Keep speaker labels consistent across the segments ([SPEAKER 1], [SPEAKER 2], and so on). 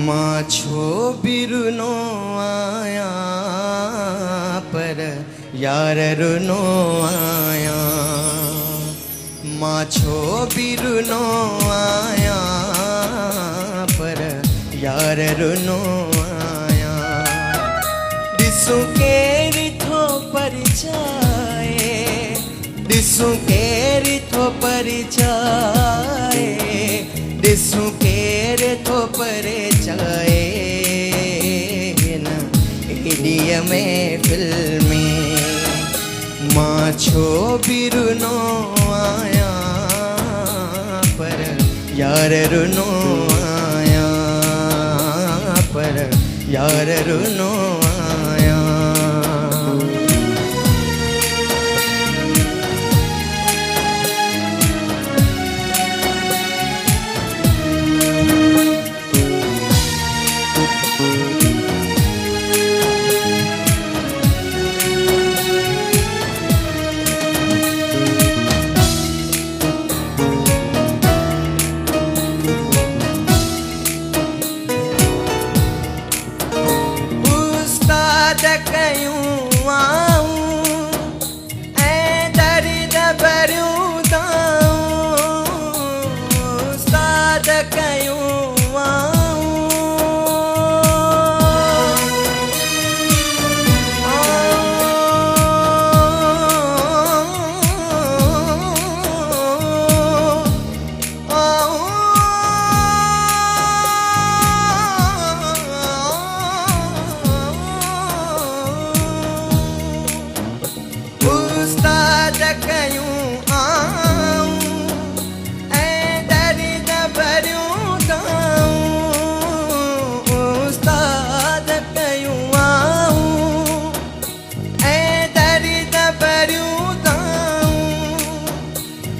[SPEAKER 1] माछो बिरुनो आया पर यार रुनो आया, माछो बिरुनो आया पर यार रुनो आया। दिसू केरी थो परिचय, दिसू केरी थो परिचय, दिसू केरे थो परिचय न इंडिया में फिल्मी। माछो बिरुनो आया पर यार रुनो आया, पर यार रुनो आया।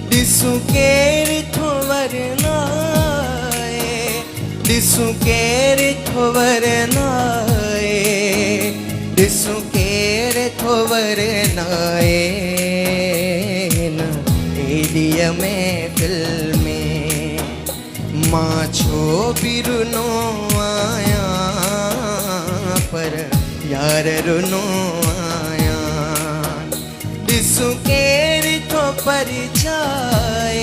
[SPEAKER 1] दिसू केरी थो वरनाए, दिसू केरी थो वरनाए, दिसू केरी थो वरनाए न इंडिया में फिल्मी। माछो बिरुनो आया पर यार रुनो आया। दिसू केरी थो परिचय,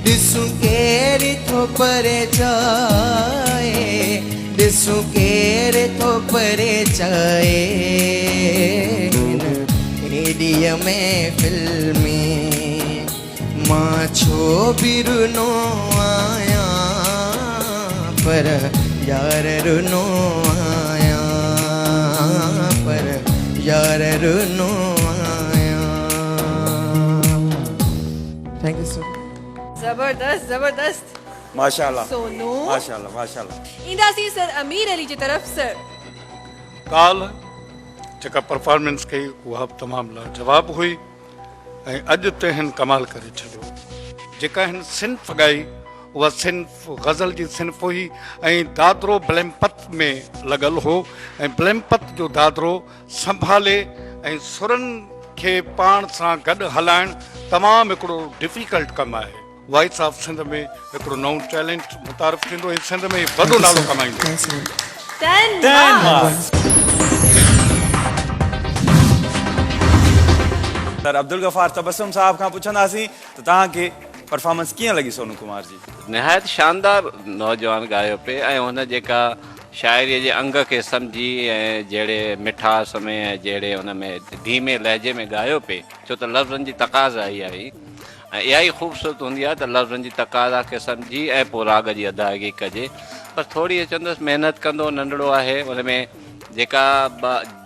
[SPEAKER 1] दिसू केरी थो परिचय, दिसू केरी थो परिचय इंडिया में फिल्मी। माछो बिरुनो आया पर यार रुनो आया, पर यार रुनो आया। Thank you sir.
[SPEAKER 2] जबरदस्त जबरदस्त।
[SPEAKER 3] माशाल्लाह
[SPEAKER 2] सोनू
[SPEAKER 3] माशाल्लाह माशाल्लाह।
[SPEAKER 2] ईंदासीं सर अमीर अली जी तरफ़ सर।
[SPEAKER 4] काल जेका परफॉर्मेंस कई उहा बि तमामु लाजवाब हुई ऐं अॼु ते हिन कमाल करे छॾियो। जेका हिन सिन्फ़ ॻाई उहा सिन्फ़ गज़ल जी सिन्फ़ हुई ऐं दादरो ब्लैम्पत में लॻल हो ऐं ब्लैम्पत जो दादरो संभाले ऐं सुरनि खे पाण सां गॾु हलाइणु तमामु हिकिड़ो डिफिकल्ट कमु आहे। वॉइस ऑफ सिंध में हिकिड़ो नओं टैलेंट मुतारिफ़ थींदो ऐं सिंध में वॾो नालो कमाईंदो।
[SPEAKER 3] सर अब्दुल गफ़ार तबस्सुम साहब खां पुछंदासीं त तव्हांखे परफॉर्मेंस कीअं लॻी सोनू कुमार जी?
[SPEAKER 5] निहायत शानदार नौजवान गायो पे ऐं हुन जेका शाइरीअ जे अंग खे सम्झी ऐं जहिड़े मिठास में ऐं जहिड़े हुन में धीमे लहजे में गायो पे, छो त लफ़्ज़नि जी तक़ाज़ा इहा ई ऐं इहा ई ख़ूबसूरत हूंदी आहे त लफ़्ज़नि जी तक़ाज़ा खे सम्झी ऐं पोइ राग जी अदायगी कजे। पर थोरी चवंदुसि महिनत कंदो, नंढड़ो आहे, हुन में जेका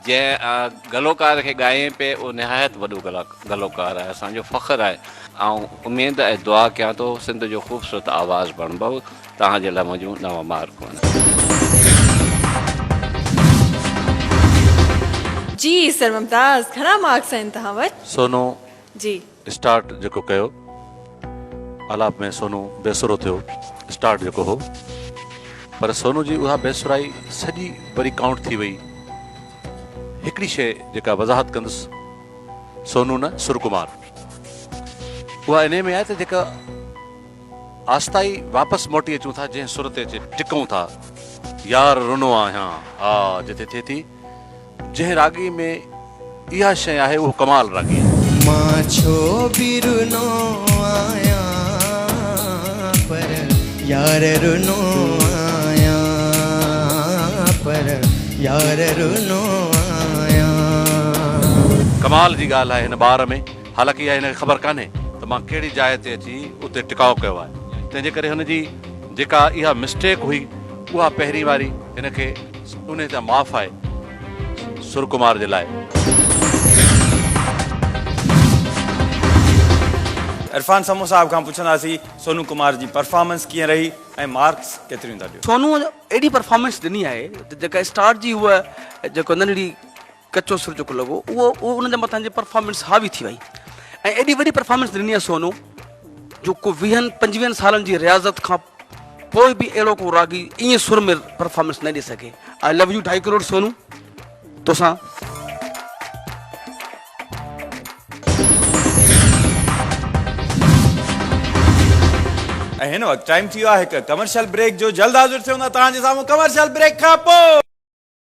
[SPEAKER 5] जंहिं गलोकार खे ॻाए पे उहो निहायत वॾो गलोकार आहे, असांजो फ़ख़्रु आहे। ऐं उमेदु ऐं दुआ कयां थो सिंध जो ख़ूबसूरत आवाज़ बणिबो। तव्हांजे लाइ मुंहिंजूं 9 मार्कूं आहिनि।
[SPEAKER 2] जी सर मुमताज़, घणा मार्क्स आहिनि तव्हां वटि?
[SPEAKER 6] सोनू
[SPEAKER 2] जी
[SPEAKER 6] स्टार्ट जेको कयो, आलाप में सोनू बेसुरो थियो, स्टार्ट जेको हो, पर सोनू जी उहा बेसुराई सॼी वरी काउंट थी वई। हिकिड़ी शइ जेका वज़ाहत कंदुसि, सोनू न सुरकुमार, उहा इन में आहे त जेका आस्ताई वापसि मोटी अचूं था, जंहिं सुर ते टिकूं था, यार रुनो आहियां हा जिते थिए थी, जंहिं रागी में इहा शइ आहे उहो कमाल रागी आहे।
[SPEAKER 1] मां छो बि रुनो आहियां पर यार रुनो आहियां, पर यार रुनो आहियां।
[SPEAKER 6] कमाल जी ॻाल्हि आहे हिन ॿार में। हालांकि इहा हिनखे ख़बर कान्हे त मां कहिड़ी जाइ ते अची उते टिकाउ कयो आहे, तंहिंजे करे हुनजी जेका इहा मिस्टेक हुई उहा पहिरीं वारी हिनखे उन ते माफ़ आहे सुरकुमार जे लाइ।
[SPEAKER 3] इरफान समो साहब खां पुछंदासीं सोनू कुमार जी परफॉर्मेंस कीअं रही ऐं मार्क्स केतिरियूं था ॾियो?
[SPEAKER 7] सोनू एॾी परफॉर्मेंस ॾिनी आहे जेका स्टार्ट जी उहा जेको नंढड़ी कचो सुर जेको लॻो उहो उन जे मथां जी परफॉर्मेंस हावी थी वई ऐं एॾी वॾी परफॉर्मेंस ॾिनी आहे सोनू जो को 20-25 सालनि जी रियाज़त खां पोइ बि अहिड़ो को रागी ईअं सुर में परफॉर्मेंस न ॾेई सघे। आई लव यू 2.5 करोड़ सोनू तोसां।
[SPEAKER 3] ऐं हिन वक़्तु टाइम थी वियो आहे हिकु कमर्शियल ब्रेक जो। जल्द हाज़िर थियूं था तव्हांजे साम्हूं कमर्शियल ब्रेक खां पोइ।